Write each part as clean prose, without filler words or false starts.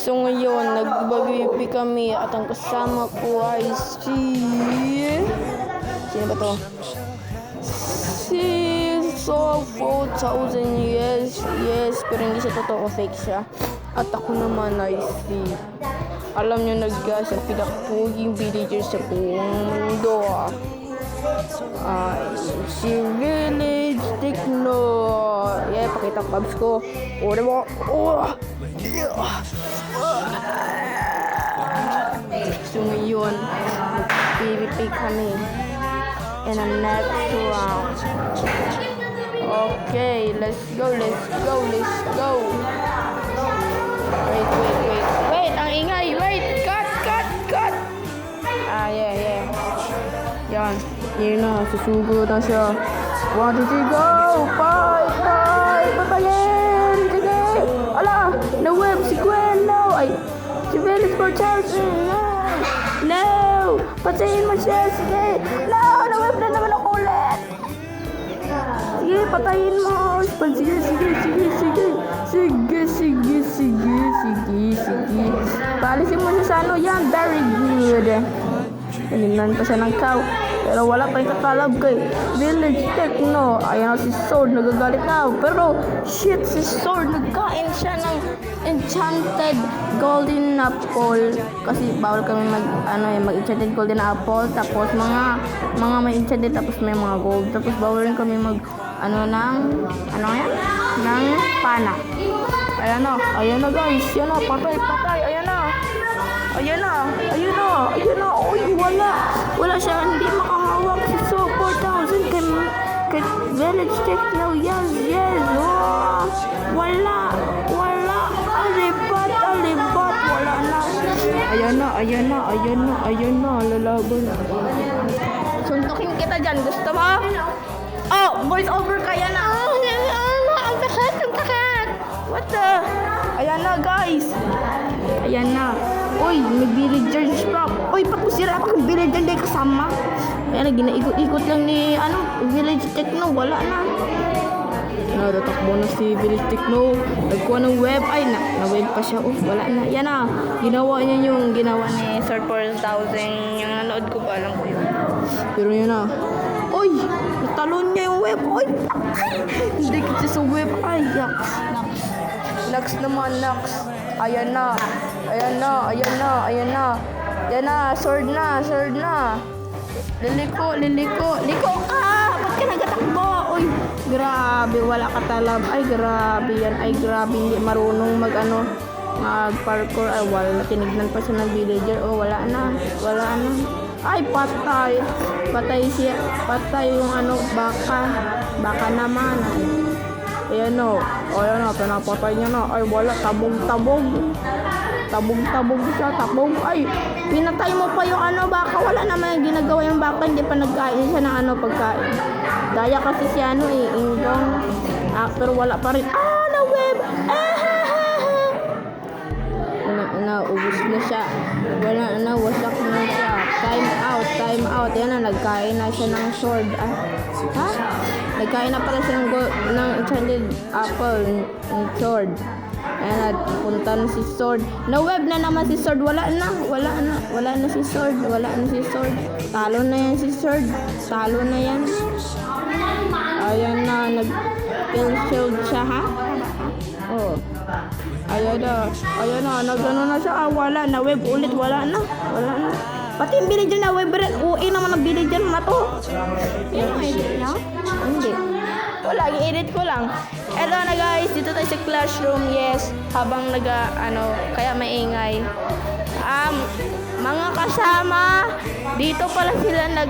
So ngayon, nagbabibi kami at ang kasama ko ay sino ba to? Si So 4,000, yes, pero hindi siya totoo, fake siya. At ako naman ay alam nyo na guys, ang pinakapuging villager sa buong mundo. Si Village Techno. Yeah, pakita ko abs ko. Diba? So ngayon, PvP kami in the next round. Okay, let's go. Wait, ang ingay. Wait, cut. Yeah. Yan, yun na, susugo na siya. 1, 2, 3, go! Fight! Patayin! Sige! Ala! Na-web si Gwen! No! Ay! Si Village for Chelsea! No! Patayin mo siya! Sige! No! Na-web na naman ako ulit! Sige! Patayin mo! Sige! Paalisin mo siya sa ano yan! Very good! Hinignan pa siya ng cow. Pero wala pa yung kakalab kay Village Techno. Ayan si Sword, nagagalit na. Pero shit, si Sword, nagkain siya ng enchanted golden apple. Kasi bawal kami mag-enchanted golden apple. Tapos mga may enchanted, tapos may mga gold. Tapos bawal rin kami ng pana. Ayan na guys. Yan na, patay. Ayan na. Uy, wala siya. Hindi makahawak si So 4,000 kay Village Techno. Yes. Oh, wala. Alibat. Wala na. Ayan na. Lalaban. Suntukin kita dyan. Gusto mo? Oh, voice over kaya na. Ang takat. What the? Ayan na, guys. Ayan na. Uy, may villager spam. Uy, ba't mo sira ako ng villager na kasama? Ayan na, ginaikot-ikot lang ni Village Techno. Wala na. Natatakbo na si Village Techno. Nagkuha ng web. Ay, na-web pa siya. Wala na. Yan na. Ginawa niya yung ginawa ni Sword 4,000. Yung nanood ko ba? Alam ko yun. Pero yun na. Uy! Natalon niya yung web. Uy! Hindi kasi sa web. Ay, yaks. Next naman. Ayan na. Yan na. Sword na. Liliko ka! Ba't ka nagatakbo? Uy! Grabe, wala ka talab. Ay, grabe yan. Ay, grabe. Hindi marunong mag-parkour. Ay, wala. Tinignan pa siya ng villager. Wala na. Ay, patay. Patay yung baka naman. Ayan o. Pinapatay niya na. Ay, wala. Tabog siya. Ay, pinatay mo pa yung baka. Wala naman yung ginagawa yung baka. Hindi pa nagkain siya ng pagkain. Daya kasi si Ingong. Pero wala pa rin. Na-web! Ubus na siya. Wala na, wasak na siya. Time out. Yan na, nagkain na siya ng sword. Nagkain na pala siya ng enchanted apple ng sword. Ayan na, punta na si Sword. Na-web na naman si Sword. Wala na si Sword. Talo na yan si Sword. Ayan na, nag-kill shield siya, ha? Ayan na, nag-ano na siya. Wala, na-web ulit. Wala na. Pati yung villager na web rin. Uwi naman ang villager na to. Yan ang edit na? Hindi. Wala, i-edit ko lang. Eto na guys, dito tayo sa classroom. Yes, habang kaya maingay. Mga kasama, dito pala sila the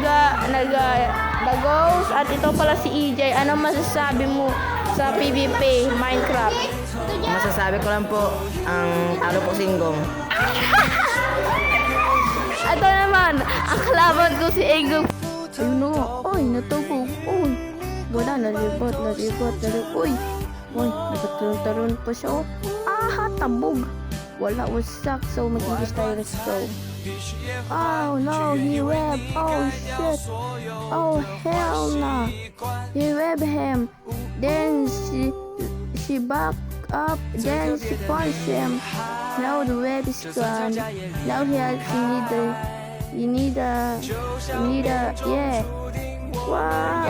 ghost, at ito pala si EJ. Ano masasabi mo sa PvP Minecraft? Masasabi ko lang po, ang talo po singgong. Ito naman, ang kalaban ko si Egong. Ayun na nga, ay, natubog. Uy, wala, nalibot. Uy, nagtaron pa siya. Tabog. Wala, wasak. So, mag-ingis tayo. Let's go. Oh, no, he web. Oh, shit. Oh, hell no. He web him. Then, she back up, then she punched him. Now the web is gone. Now you need a, yeah. Wow.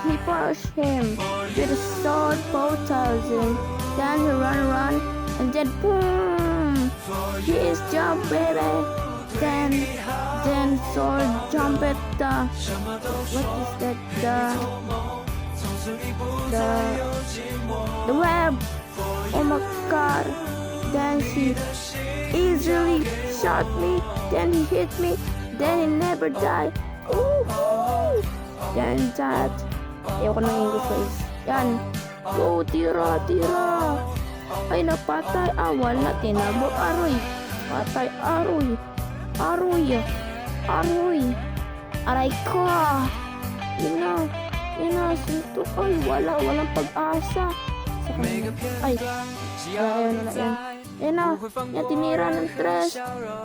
He punched him with a sword, both thousand. Then he run, and then boom. He is jump, baby. Then sword jump at what is that? The web. Oh my god. Then she easily shot me. Then he hit me. Then he never died. Ooh. Then that. Ayoko ng English guys. Yan. Go, tira. Ay, napatay. Wala. Tinabok. Aroy. Patay. Aroy. Aray ko. Yun na. Sinto. Ay, walang pag-asa. Sa kanya. Ay. Ayun na. Yan, tinira ng tres.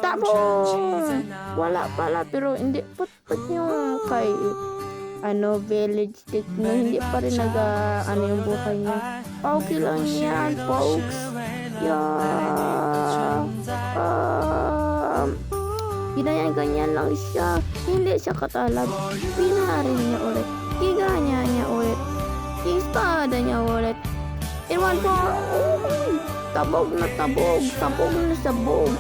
Tabong! Wala pala. Pero hindi. Pat yung kay village stick na hindi pa rin yung buhay niya. Okay lang yan, folks. Yeah. Ganyan lang siya. Hindi siya katalab. Pinarin niya ulit. Higanya niya ulit. Espada niya ulit. In one more. Tabog na sabog.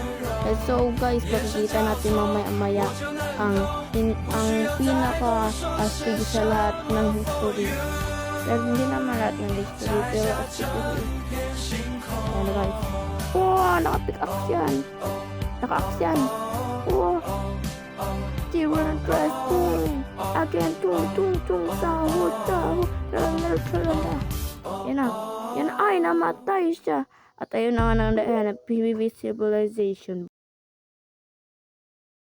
So guys, makikita natin mamaya ang pinaka-astig sa lahat ng history. Pero hindi naman lahat ng history, pero astig kasi. Ayan guys. Naka-pick-axe yan. Zero and press boom. Again, tung, sahod. Yan ay namatay siya. At ayun na nga ng PBB Civilization.